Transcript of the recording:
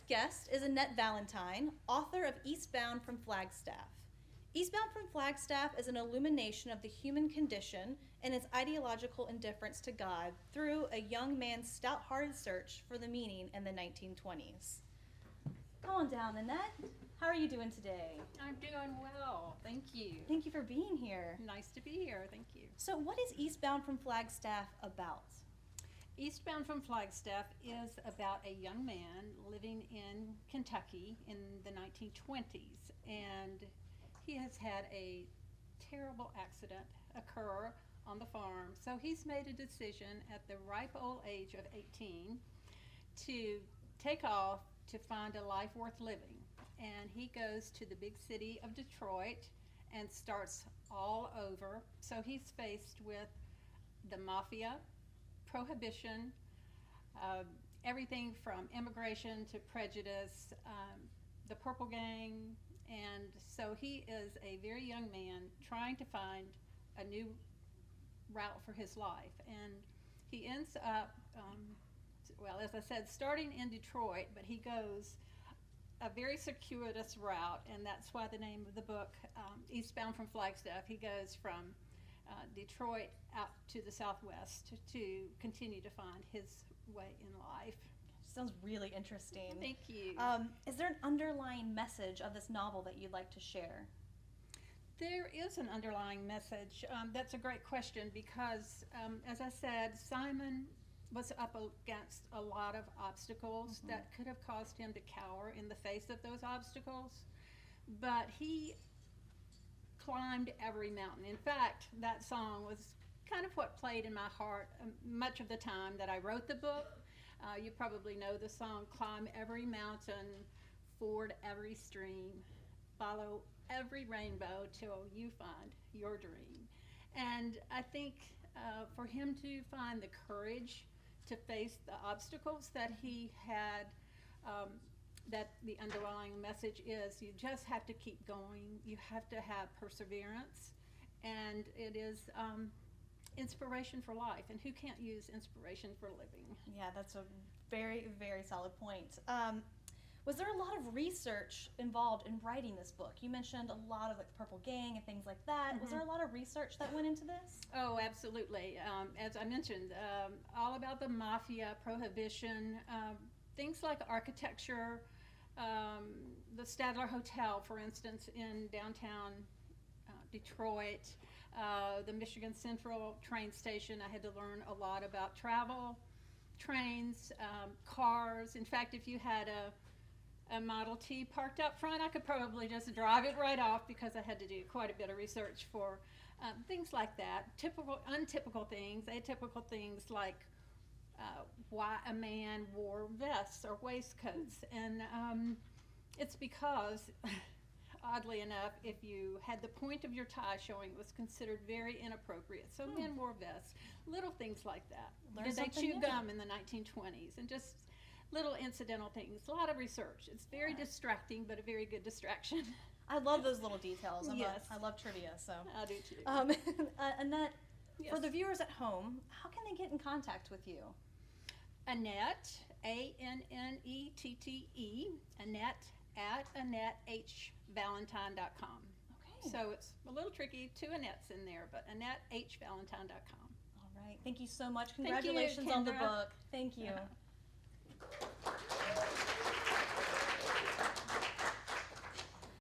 guest is Annette Valentine, author of Eastbound From Flagstaff. Eastbound From Flagstaff is an illumination of the human condition and its ideological indifference to God through a young man's stout-hearted search for the meaning in the 1920s. Come on down, Annette. How are you doing today? I'm doing well, thank you. Thank you for being here. Nice to be here, thank you. So what is Eastbound From Flagstaff about? Eastbound from Flagstaff is about a young man living in Kentucky in the 1920s, and he has had a terrible accident occur on the farm. So he's made a decision at the ripe old age of 18 to take off to find a life worth living. And he goes to the big city of Detroit and starts all over. So he's faced with the mafia, prohibition, everything from immigration to prejudice, the Purple Gang, and so he is a very young man trying to find a new route for his life. And he ends up, well, as I said, starting in Detroit, but he goes a very circuitous route, and that's why the name of the book, Eastbound from Flagstaff. He goes from Detroit out to the southwest to continue to find his way in life. Sounds really interesting. Thank you. Is there an underlying message of this novel that you'd like to share? There is an underlying message. That's a great question because, as I said, Simon was up against a lot of obstacles that could have caused him to cower in the face of those obstacles, but he climbed every mountain. In fact, that song was kind of what played in my heart much of the time that I wrote the book. You probably know the song, climb every mountain, ford every stream, follow every rainbow till you find your dream. And I think for him to find the courage to face the obstacles that he had, that the underlying message is you just have to keep going. You have to have perseverance, and it is inspiration for life. And who can't use inspiration for living? Yeah, that's a very, very solid point. Was there a lot of research involved in writing this book? You mentioned a lot of like the Purple Gang and things like that. Was there a lot of research that went into this? Oh, absolutely. As I mentioned, all about the mafia, prohibition, things like architecture, the Stadler Hotel, for instance, in downtown Detroit, the Michigan Central train station. I had to learn a lot about travel, trains, cars. In fact, if you had a Model T parked up front, I could probably just drive it right off because I had to do quite a bit of research for things like that. Typical, untypical things, atypical things like why a man wore vests or waistcoats. And it's because, oddly enough, if you had the point of your tie showing, it was considered very inappropriate. So men wore vests, little things like that. Did they chew gum in the 1920s? And just little incidental things, a lot of research. It's very distracting, but a very good distraction. I love those little details. Yes. I love trivia, so. I do too. Annette, Yes. for the viewers at home, how can they get in contact with you? Annette, A-N-N-E-T-T-E, Annette at AnnetteHValentine.com. Okay. So it's a little tricky, two Annettes in there, but AnnetteHValentine.com. All right. Thank you so much. Thank you, Congratulations on the Kendra. book. Thank you.